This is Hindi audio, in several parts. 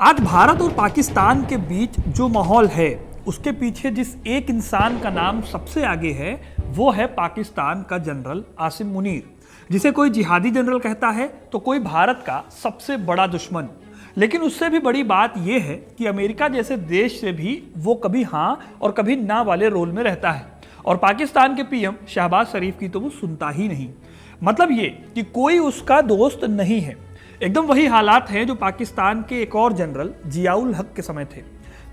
आज भारत और पाकिस्तान के बीच जो माहौल है उसके पीछे जिस एक इंसान का नाम सबसे आगे है वो है पाकिस्तान का जनरल आसिम मुनीर, जिसे कोई जिहादी जनरल कहता है तो कोई भारत का सबसे बड़ा दुश्मन। लेकिन उससे भी बड़ी बात यह है कि अमेरिका जैसे देश से भी वो कभी हाँ और कभी ना वाले रोल में रहता है, और पाकिस्तान के पीएम शहबाज शरीफ की तो वो सुनता ही नहीं। मतलब ये कि कोई उसका दोस्त नहीं है। एकदम वही हालात हैं जो पाकिस्तान के एक और जनरल जियाउल हक के समय थे।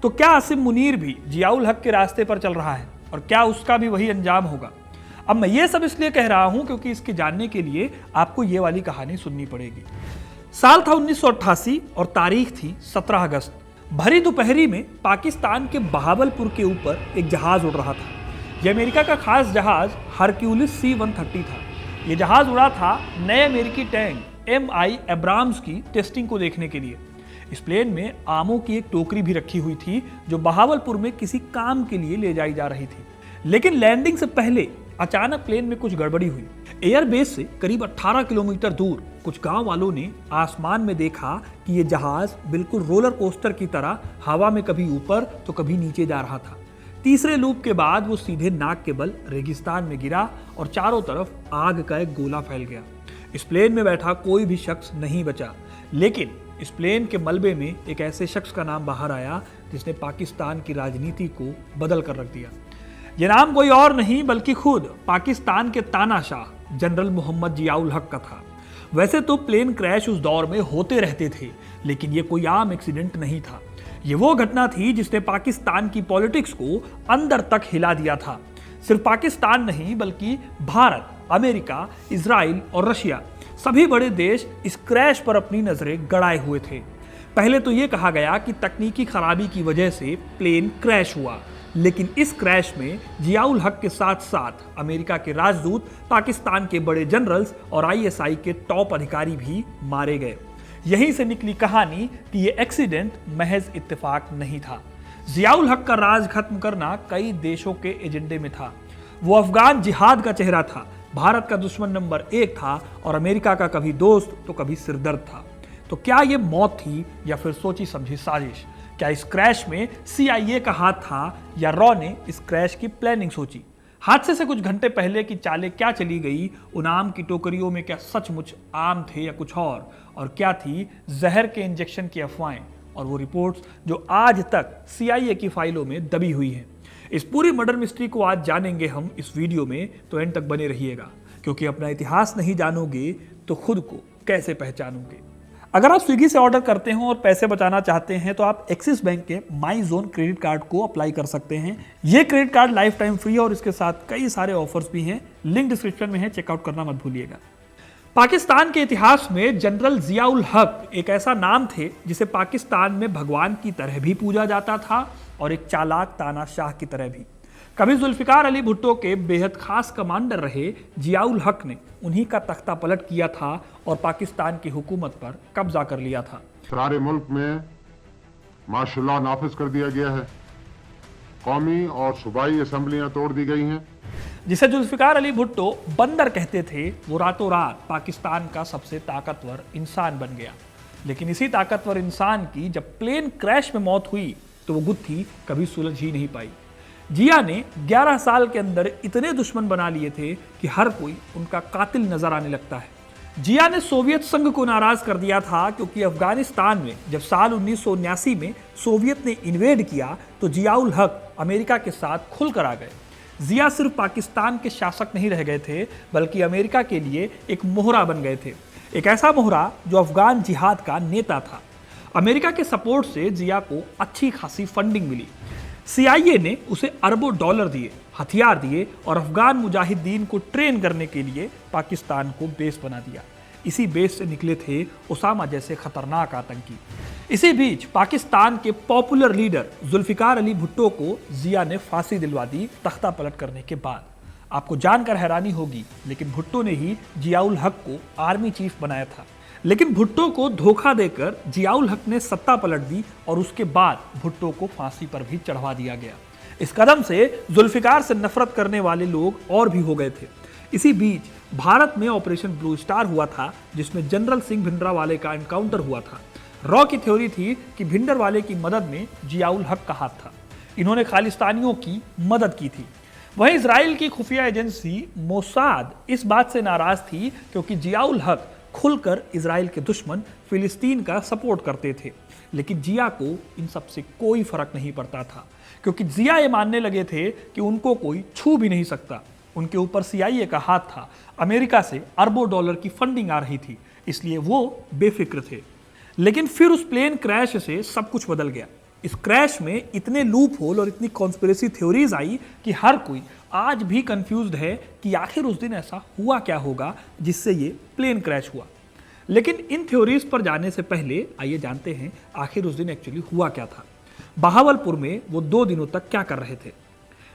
तो क्या आसिम मुनीर भी जियाउल हक के रास्ते पर चल रहा है और क्या उसका भी वही अंजाम होगा? अब मैं ये सब इसलिए कह रहा हूं क्योंकि इसके जानने के लिए आपको ये वाली कहानी सुननी पड़ेगी। साल था 1988 और तारीख थी 17 अगस्त। भरी दोपहरी में पाकिस्तान के बहावलपुर के ऊपर एक जहाज उड़ रहा था। यह अमेरिका का खास जहाज हरक्यूलिस C-130 था। यह जहाज उड़ा था नए अमेरिकी टैंक MI एब्राम्स की टेस्टिंग को देखने के लिए। इस प्लेन में आमों की एक टोकरी भी रखी हुई थी जो बहावलपुर में किसी काम के लिए ले जाई जा रही थी। लेकिन लैंडिंग से पहले अचानक प्लेन में कुछ गड़बड़ी हुई। एयरबेस से करीब 18 किलोमीटर दूर कुछ गांव वालों ने आसमान में देखा कि यह जहाज बिल्कुल रोलर कोस्टर की तरह हवा में कभी ऊपर तो कभी नीचे जा रहा था। तीसरे लूप के बाद वो सीधे नाक के बल रेगिस्तान में गिरा और चारों तरफ आग का एक गोला फैल गया। इस प्लेन में बैठा कोई भी शख्स नहीं बचा, लेकिन इस प्लेन के मलबे में एक ऐसे शख्स का नाम बाहर आया जिसने पाकिस्तान की राजनीति को बदल कर रख दिया। यह नाम कोई और नहीं बल्कि खुद पाकिस्तान के तानाशाह जनरल मोहम्मद जियाउल हक का था। वैसे तो प्लेन क्रैश उस दौर में होते रहते थे, लेकिन यह कोई आम एक्सीडेंट नहीं था। यह वो घटना थी जिसने पाकिस्तान की पॉलिटिक्स को अंदर तक हिला दिया था। सिर्फ पाकिस्तान नहीं बल्कि भारत, अमेरिका, इजराइल और रशिया सभी बड़े देश इस क्रैश पर अपनी नजरें गड़ाए हुए थे। पहले तो यह कहा गया कि तकनीकी खराबी की वजह से प्लेन क्रैश हुआ, लेकिन इस क्रैश में जियाउल हक के साथ साथ अमेरिका के राजदूत, पाकिस्तान के बड़े जनरल्स और ISI के टॉप अधिकारी भी मारे गए। यहीं से निकली कहानी कि यह एक्सीडेंट महज इत्तेफाक नहीं था। जियाउल हक का राज खत्म करना कई देशों के एजेंडे में था। वो अफगान जिहाद का चेहरा था, भारत का दुश्मन नंबर 1 था और अमेरिका का कभी दोस्त तो कभी सिरदर्द था। तो क्या ये मौत थी या फिर सोची समझी साजिश? क्या इस क्रैश में CIA का हाथ था या रॉ ने इस क्रैश की प्लानिंग सोची? हादसे से कुछ घंटे पहले की चालें क्या चली गई? उन आम की टोकरियों में क्या सचमुच आम थे या कुछ और क्या थी जहर के इंजेक्शन की अफवाहें और वो रिपोर्ट्स जो आज तक CIA की फाइलों में दबी हुई हैं? इस पूरी मर्डर मिस्ट्री को आज जानेंगे हम इस वीडियो में, तो एंड तक बने रहिएगा, क्योंकि अपना इतिहास नहीं जानोगे तो खुद को कैसे पहचानोगे। अगर आप स्विगी से ऑर्डर करते हो और पैसे बचाना चाहते हैं तो आप एक्सिस बैंक के माई जोन क्रेडिट कार्ड को अप्लाई कर सकते हैं। ये credit card life time free है और इसके साथ कई सारे ऑफर्स भी हैं। लिंक डिस्क्रिप्शन में है, चेकआउट करना मत भूलिएगा। पाकिस्तान के इतिहास में जनरल जियाउल हक एक ऐसा नाम थे जिसे पाकिस्तान में भगवान की तरह भी पूजा जाता था और एक चालाक तानाशाह की तरह भी। कभी जुल्फिकार अली भुट्टो के बेहद खास कमांडर रहे जियाउल हक ने उन्हीं का तख्ता पलट किया था और पाकिस्तान की हुकूमत पर कब्जा कर लिया था। सारे मुल्क में मार्शल लॉ नाफिज कर दिया गया है। कौमी और सूबाई असम्बलियां तोड़ दी गई हैं। जिसे जुल्फिकार अली भुट्टो बंदर कहते थे, वो रातों रात पाकिस्तान का सबसे ताकतवर इंसान बन गया। लेकिन इसी ताकतवर इंसान की जब प्लेन क्रैश में मौत हुई तो वो गुत्थी कभी सुलझ ही नहीं पाई। जिया ने 11 साल के अंदर इतने दुश्मन बना लिए थे कि हर कोई उनका कातिल नजर आने लगता है। जिया ने सोवियत संघ को नाराज कर दिया था क्योंकि अफगानिस्तान में जब साल 1979 में सोवियत ने इन्वेड किया तो जियाउल हक अमेरिका के साथ खुलकर आ गए। जिया सिर्फ पाकिस्तान के शासक नहीं रह गए थे बल्कि अमेरिका के लिए एक मोहरा बन गए थे, एक ऐसा मोहरा जो अफगान जिहाद का नेता था। अमेरिका के सपोर्ट से जिया को अच्छी खासी फंडिंग मिली। CIA ने उसे अरबों डॉलर दिए, हथियार दिए और अफगान मुजाहिदीन को ट्रेन करने के लिए पाकिस्तान को बेस बना दिया। इसी बेस से निकले थे उसामा जैसे खतरनाक आतंकी। इसी बीच पाकिस्तान के पॉपुलर लीडर जुल्फिकार अली भुट्टो को जिया ने फांसी दिलवा दी तख्ता पलट करने के बाद। आपको जानकर हैरानी होगी, लेकिन भुट्टो ने ही जियाउल हक को आर्मी चीफ बनाया था। लेकिन भुट्टो को धोखा देकर जियाउल हक ने सत्ता पलट दी और उसके बाद भुट्टो को फांसी पर भी चढ़वा दिया गया। इस कदम से जुल्फिकार से नफरत करने वाले लोग और भी हो गए थे। इसी बीच भारत में ऑपरेशन ब्लू स्टार हुआ था जिसमें जनरल सिंह भिंडरावाले का एनकाउंटर हुआ था। रॉ की थ्योरी थी कि भिंडरवाले की मदद में जियाउल हक का हाथ था। इन्होंने खालिस्तानियों की मदद की थी। वहीं इजराइल की खुफिया एजेंसी मोसाद इस बात से नाराज थी क्योंकि जियाउल हक खुलकर इजराइल के दुश्मन फिलिस्तीन का सपोर्ट करते थे। लेकिन जिया को इन सब से कोई फर्क नहीं पड़ता था, क्योंकि जिया ये मानने लगे थे कि उनको कोई छू भी नहीं सकता। उनके ऊपर CIA का हाथ था, अमेरिका से अरबों डॉलर की फंडिंग आ रही थी, इसलिए वो बेफिक्र थे। लेकिन फिर उस प्लेन क्रैश से सब कुछ बदल गया। इस क्रैश में इतने लूप होल और इतनी कॉन्स्पिरेसी थ्योरीज आई कि हर कोई आज भी कंफ्यूज्ड है कि आखिर उस दिन ऐसा हुआ क्या होगा जिससे ये प्लेन क्रैश हुआ। लेकिन इन थ्योरीज पर जाने से पहले आइए जानते हैं आखिर उस दिन एक्चुअली हुआ क्या था। बहावलपुर में वो 2 दिनों तक क्या कर रहे थे।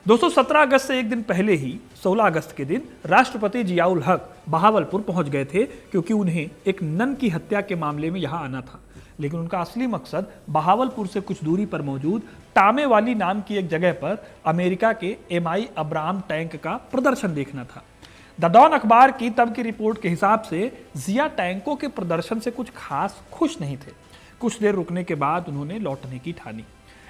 दोस्तों 17 अगस्त से एक दिन पहले ही 16 अगस्त के दिन राष्ट्रपति जियाउल हक बहावलपुर पहुंच गए थे, क्योंकि उन्हें एक नन की हत्या के मामले में यहां आना था। लेकिन उनका असली मकसद बहावलपुर से कुछ दूरी पर मौजूद टामेवाली नाम की एक जगह पर अमेरिका के MI अब्राहम टैंक का प्रदर्शन देखना था। द डॉन अखबार की तब की रिपोर्ट के हिसाब से जिया टैंकों के प्रदर्शन से कुछ खास खुश नहीं थे। कुछ देर रुकने के बाद उन्होंने लौटने की ठानी।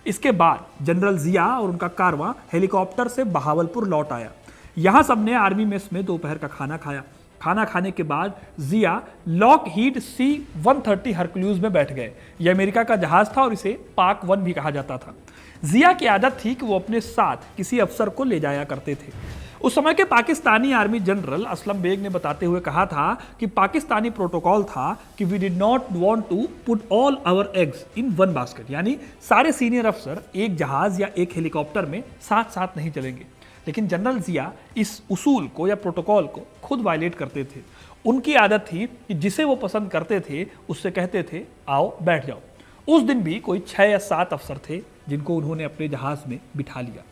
इसके बाद जनरल जिया और उनका कारवां हेलीकॉप्टर से बहावलपुर लौट आया। यहां सबने आर्मी मेस में दोपहर का खाना खाया। खाना खाने के बाद जिया लॉकहीड C-130 हरक्यूलिस में बैठ गए। यह अमेरिका का जहाज था और इसे पाक 1 भी कहा जाता था। जिया की आदत थी कि वो अपने साथ किसी अफसर को ले जाया करते थे। उस समय के पाकिस्तानी आर्मी जनरल असलम बेग ने बताते हुए कहा था कि पाकिस्तानी प्रोटोकॉल था कि we did not want to put all our eggs in one basket, यानी सारे सीनियर अफसर एक जहाज या एक हेलीकॉप्टर में साथ साथ नहीं चलेंगे। लेकिन जनरल जिया इस उसूल को या प्रोटोकॉल को खुद वायलेट करते थे। उनकी आदत थी कि जिसे वो पसंद करते थे उससे कहते थे आओ बैठ जाओ। उस दिन भी कोई 6 या 7 अफसर थे जिनको उन्होंने अपने जहाज में बिठा लिया।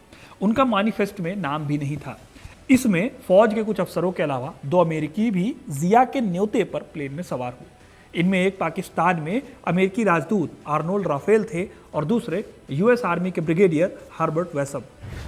उनका मैनिफेस्ट में नाम भी नहीं था। इसमें फौज के कुछ अफसरों के अलावा 2 अमेरिकी भी जिया के न्योते पर प्लेन में सवार हुए। इनमें एक पाकिस्तान में अमेरिकी राजदूत आर्नोल्ड राफेल थे और दूसरे US आर्मी के ब्रिगेडियर हर्बर्ट वेसम।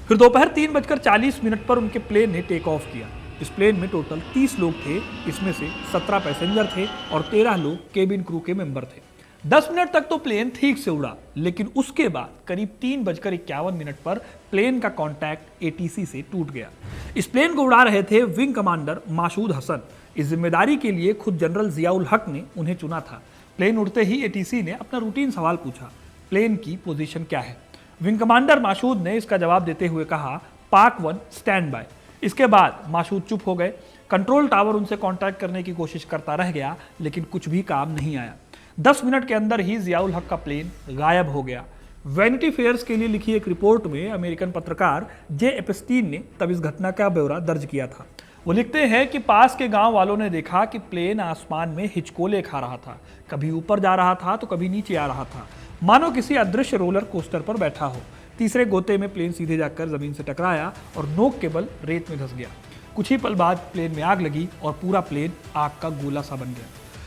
फिर दोपहर 3:40 पर उनके प्लेन ने टेक ऑफ किया। इस प्लेन में टोटल 30 लोग थे। इसमें से 17 पैसेंजर थे और 13 लोग केबिन क्रू के मेंबर थे। 10 मिनट तक तो प्लेन ठीक से उड़ा, लेकिन उसके बाद करीब 3:51 पर प्लेन का कांटेक्ट ATC से टूट गया। इस प्लेन को उड़ा रहे थे विंग कमांडर मासूद हसन। इस जिम्मेदारी के लिए खुद जनरल जियाउल हक ने उन्हें चुना था। प्लेन उड़ते ही ATC ने अपना रूटीन सवाल पूछा, प्लेन की पोजीशन क्या है। विंग कमांडर मासूद ने इसका जवाब देते हुए कहा, पाक 1 स्टैंड बाय। इसके बाद मासूद चुप हो गए। कंट्रोल टावर उनसे कांटेक्ट करने की कोशिश करता रह गया, लेकिन कुछ भी काम नहीं आया। 10 मिनट के अंदर ही जियाउल हक का प्लेन गायब हो गया। वैनिटी फेयर्स के लिए लिखी एक रिपोर्ट में अमेरिकन पत्रकार जे एपस्टीन ने तब इस घटना का ब्यौरा दर्ज किया था। वो लिखते हैं कि पास के गांव वालों ने देखा कि प्लेन आसमान में हिचकोले खा रहा था, कभी ऊपर जा रहा था तो कभी नीचे आ रहा था, मानो किसी अदृश्य रोलर कोस्टर पर बैठा हो। तीसरे गोते में प्लेन सीधे जाकर जमीन से टकराया और नोक के बल रेत में धंस गया। कुछ ही पल बाद प्लेन में आग लगी और पूरा प्लेन आग का गोला सा बन गया।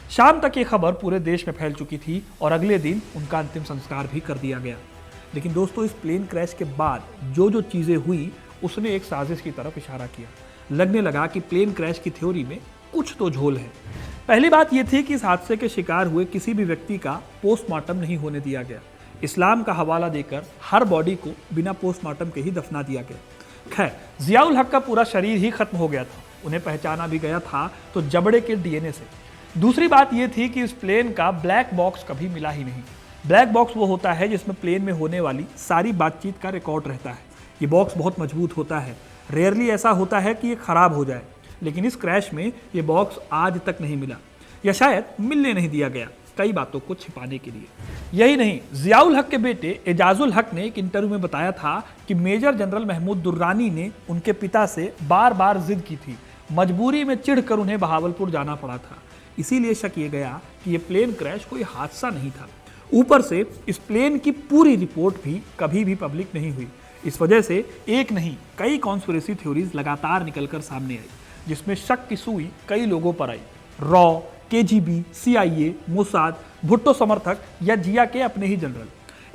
शाम तक ये खबर पूरे देश में फैल चुकी थी और अगले दिन उनका अंतिम संस्कार भी कर दिया गया। लेकिन दोस्तों, इस प्लेन क्रैश के बाद जो जो चीज़ें हुई उसने एक साजिश की तरफ इशारा किया। लगने लगा कि प्लेन क्रैश की थ्योरी में कुछ तो झोल है। पहली बात यह थी कि इस हादसे के शिकार हुए किसी भी व्यक्ति का पोस्टमार्टम नहीं होने दिया गया। इस्लाम का हवाला देकर हर बॉडी को बिना पोस्टमार्टम के ही दफना दिया गया। खैर, जियाउल हक का पूरा शरीर ही खत्म हो गया था। उन्हें पहचाना भी गया था तो जबड़े के DNA से। दूसरी बात यह थी कि इस प्लेन का ब्लैक बॉक्स कभी मिला ही नहीं। ब्लैक बॉक्स वो होता है जिसमें प्लेन में होने वाली सारी बातचीत का रिकॉर्ड रहता है। ये बॉक्स बहुत मजबूत होता है। रेयरली ऐसा होता है कि ये खराब हो जाए, लेकिन इस क्रैश में ये बॉक्स आज तक नहीं मिला, या शायद मिलने नहीं दिया गया, कई बातों को छिपाने के लिए। यही नहीं, जियाउल हक के बेटे एजाजुल हक ने एक इंटरव्यू में बताया था कि मेजर जनरल महमूद दुर्रानी ने उनके पिता से बार बार जिद की थी। मजबूरी में चिढ़कर उन्हें बहावलपुर जाना पड़ा था। इसीलिए शक ये गया कि यह प्लेन क्रैश कोई हादसा नहीं था। ऊपर से इस प्लेन की पूरी रिपोर्ट भी कभी भी पब्लिक नहीं हुई। इस वजह से एक नहीं कई कॉन्स्पिरेसी थ्योरीज लगातार निकलकर सामने आई, जिसमें शक की सुई कई लोगों पर आई। रॉ, KGB, CIA, मोसाद, भुट्टो समर्थक या जिया के अपने ही जनरल,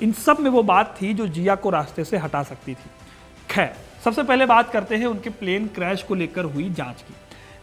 इन सब में वो बात थी जो जिया को रास्ते से हटा सकती थी। खैर, सबसे पहले बात करते हैं उनके प्लेन क्रैश को लेकर हुई जांच की।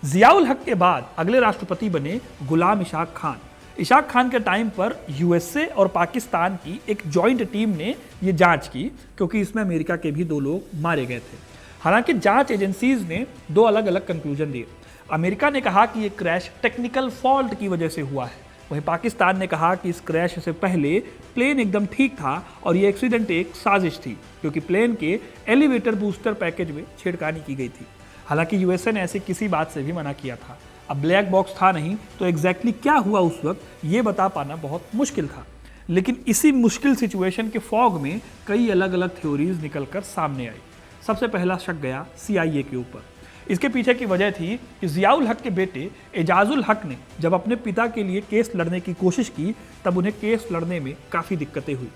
जियाउल हक के बाद अगले राष्ट्रपति बने गुलाम इशाक खान। इशाक खान के टाइम पर यूएसए और पाकिस्तान की एक जॉइंट टीम ने ये जांच की, क्योंकि इसमें अमेरिका के भी 2 लोग मारे गए थे। हालांकि जांच एजेंसीज ने 2 अलग अलग कंक्लूजन दिए। अमेरिका ने कहा कि ये क्रैश टेक्निकल फॉल्ट की वजह से हुआ है, वहीं पाकिस्तान ने कहा कि इस क्रैश से पहले प्लेन एकदम ठीक था और ये एक्सीडेंट एक साजिश थी, क्योंकि प्लेन के एलिवेटर बूस्टर पैकेज में छेड़खानी की गई थी। हालांकि यूएसए ने ऐसी किसी बात से भी मना किया था। अब ब्लैक बॉक्स था नहीं, तो एग्जैक्टली क्या हुआ उस वक्त ये बता पाना बहुत मुश्किल था। लेकिन इसी मुश्किल सिचुएशन के फॉग में कई अलग अलग थ्योरीज निकलकर सामने आई। सबसे पहला शक गया CIA के ऊपर। इसके पीछे की वजह थी कि जियाउल हक के बेटे एजाजुल हक ने जब अपने पिता के लिए केस लड़ने की कोशिश की, तब उन्हें केस लड़ने में काफ़ी दिक्कतें हुई।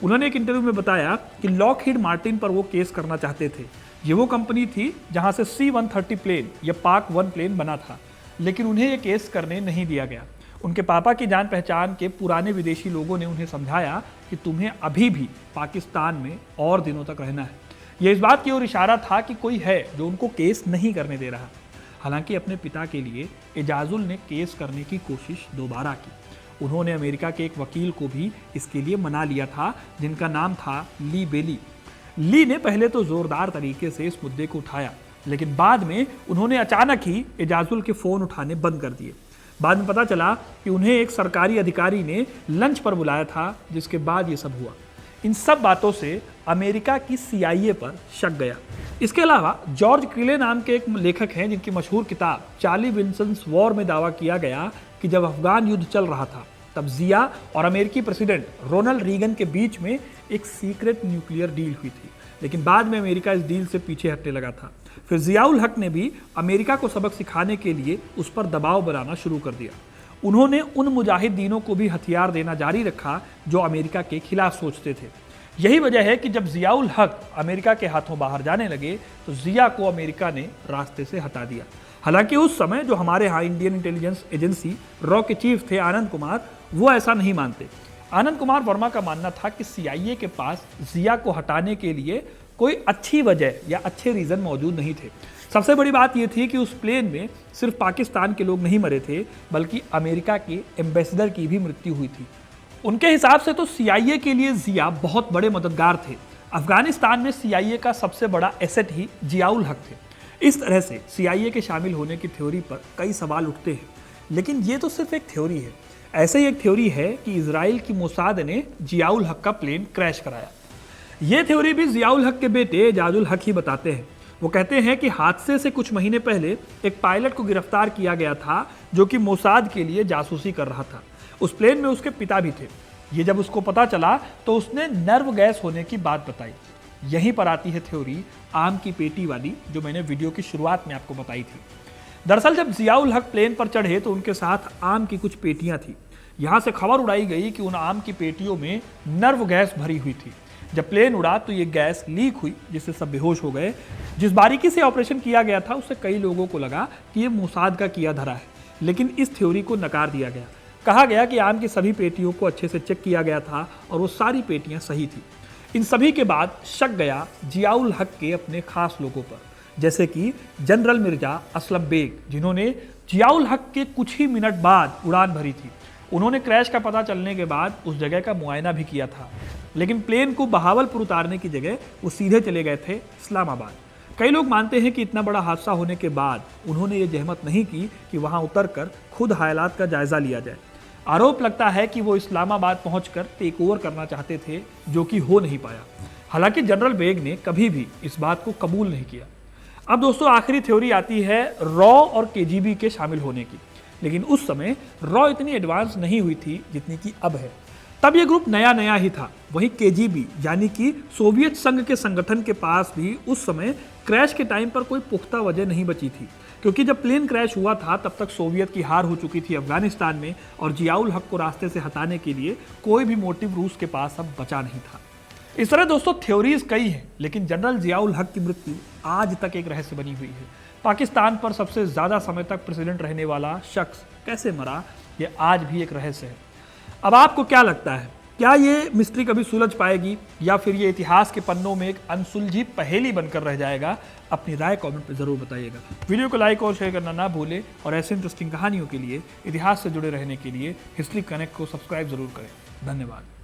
उन्होंने एक इंटरव्यू में बताया कि लॉकहीड मार्टिन पर वो केस करना चाहते थे। ये वो कंपनी थी जहां से C-130 प्लेन या पाक 1 प्लेन बना था, लेकिन उन्हें ये केस करने नहीं दिया गया। उनके पापा की जान पहचान के पुराने विदेशी लोगों ने उन्हें समझाया कि तुम्हें अभी भी पाकिस्तान में और दिनों तक रहना है। यह इस बात की ओर इशारा था कि कोई है जो उनको केस नहीं करने दे रहा। हालांकि अपने पिता के लिए एजाजुल ने केस करने की कोशिश दोबारा की। उन्होंने अमेरिका के एक वकील को भी इसके लिए मना लिया था, जिनका नाम था ली बेली। ली ने पहले तो जोरदार तरीके से इस मुद्दे को उठाया, लेकिन बाद में उन्होंने अचानक ही एजाजुल के फ़ोन उठाने बंद कर दिए। बाद में पता चला कि उन्हें एक सरकारी अधिकारी ने लंच पर बुलाया था, जिसके बाद ये सब हुआ। इन सब बातों से अमेरिका की CIA पर शक गया। इसके अलावा जॉर्ज क्रिले नाम के एक लेखक हैं, जिनकी मशहूर किताब चार्ली विल्सन्स वॉर में दावा किया गया कि जब अफगान युद्ध चल रहा था, तब जिया और अमेरिकी प्रेसिडेंट रोनाल्ड रीगन के बीच में एक सीक्रेट न्यूक्लियर डील हुई थी, लेकिन बाद में अमेरिका इस डील से पीछे हटने लगा था। फिर जियाउल हक ने भी अमेरिका को सबक सिखाने के लिए उस पर दबाव बनाना शुरू कर दिया। उन्होंने उन मुजाहिदीनों को भी हथियार देना जारी रखा जो अमेरिका के खिलाफ सोचते थे। यही वजह है कि जब जियाउल हक अमेरिका के हाथों बाहर जाने लगे, तो जिया को अमेरिका ने रास्ते से हटा दिया। हालांकि उस समय जो हमारे यहाँ इंडियन इंटेलिजेंस एजेंसी रॉ के चीफ थे आनंद कुमार, वो ऐसा नहीं मानते। आनंद कुमार वर्मा का मानना था कि CIA के पास जिया को हटाने के लिए कोई अच्छी वजह या अच्छे रीज़न मौजूद नहीं थे। सबसे बड़ी बात यह थी कि उस प्लेन में सिर्फ पाकिस्तान के लोग नहीं मरे थे, बल्कि अमेरिका के एम्बेसडर की भी मृत्यु हुई थी। उनके हिसाब से तो CIA के लिए जिया बहुत बड़े मददगार थे। अफगानिस्तान में CIA का सबसे बड़ा एसेट ही जियाउल हक थे। इस तरह से CIA के शामिल होने की थ्योरी पर कई सवाल उठते हैं, लेकिन ये तो सिर्फ एक थ्योरी है। ऐसे ही एक थ्योरी है कि इजराइल की मोसाद ने जियाउल हक का प्लेन क्रैश कराया। ये थ्योरी भी जियाउल हक के बेटे एजाजुल हक ही बताते हैं। वो कहते हैं कि हादसे से कुछ महीने पहले एक पायलट को गिरफ्तार किया गया था, जो कि मोसाद के लिए जासूसी कर रहा था। उस प्लेन में उसके पिता भी थे। ये जब उसको पता चला तो उसने नर्व गैस होने की बात बताई। यहीं पर आती है थ्योरी आम की पेटी वाली, जो मैंने वीडियो की शुरुआत में आपको बताई थी। दरअसल जब जियाउल हक प्लेन पर चढ़े तो उनके साथ आम की कुछ पेटियां थी। यहाँ से खबर उड़ाई गई कि उन आम की पेटियों में नर्व गैस भरी हुई थी। जब प्लेन उड़ा तो ये गैस लीक हुई, जिससे सब बेहोश हो गए। जिस बारीकी से ऑपरेशन किया गया था, उससे कई लोगों को लगा कि ये मोसाद का किया धरा है, लेकिन इस थ्योरी को नकार दिया गया। कहा गया कि आम की सभी पेटियों को अच्छे से चेक किया गया था और वो सारी पेटियां सही थी। इन सभी के बाद शक गया जियाउल हक के अपने खास लोगों पर, जैसे कि जनरल मिर्जा असलम बेग, जिन्होंने जियाउल हक के कुछ ही मिनट बाद उड़ान भरी थी। उन्होंने क्रैश का पता चलने के बाद उस जगह का मुआयना भी किया था, लेकिन प्लेन को बहावलपुर उतारने की जगह वो सीधे चले गए थे इस्लामाबाद। कई लोग मानते हैं कि इतना बड़ा हादसा होने के बाद उन्होंने ये जहमत नहीं की कि वहां उतरकर खुद हालात का जायजा लिया जाए। आरोप लगता है कि वो इस्लामाबाद पहुंचकर टेक ओवर करना चाहते थे, जो कि हो नहीं पाया। हालांकि जनरल बेग ने कभी भी इस बात को कबूल नहीं किया। अब दोस्तों आखिरी थ्योरी आती है रॉ और KGB के शामिल होने की, लेकिन उस समय रॉ इतनी एडवांस नहीं हुई थी जितनी कि अब है। तब यह ग्रुप नया नया ही था। वहीं KGB यानी कि सोवियत संघ के संगठन के पास भी उस समय क्रैश के टाइम पर कोई पुख्ता वजह नहीं बची थी, क्योंकि जब प्लेन क्रैश हुआ था तब तक सोवियत की हार हो चुकी थी अफगानिस्तान में, और जियाउल हक को रास्ते से हटाने के लिए कोई भी मोटिव रूस के पास अब बचा नहीं था। इस तरह दोस्तों थ्योरीज कई हैं, लेकिन जनरल जियाउल हक की मृत्यु आज तक एक रहस्य बनी हुई है। पाकिस्तान पर सबसे ज़्यादा समय तक प्रेसिडेंट रहने वाला शख्स कैसे मरा, ये आज भी एक रहस्य है। अब आपको क्या लगता है, क्या ये मिस्ट्री कभी सुलझ पाएगी या फिर ये इतिहास के पन्नों में एक अनसुलझी पहेली बनकर रह जाएगा? अपनी राय कमेंट में ज़रूर बताइएगा। वीडियो को लाइक और शेयर करना ना भूलें और ऐसे इंटरेस्टिंग कहानियों के लिए, इतिहास से जुड़े रहने के लिए हिस्ट्री कनेक्ट को सब्सक्राइब ज़रूर करें। धन्यवाद।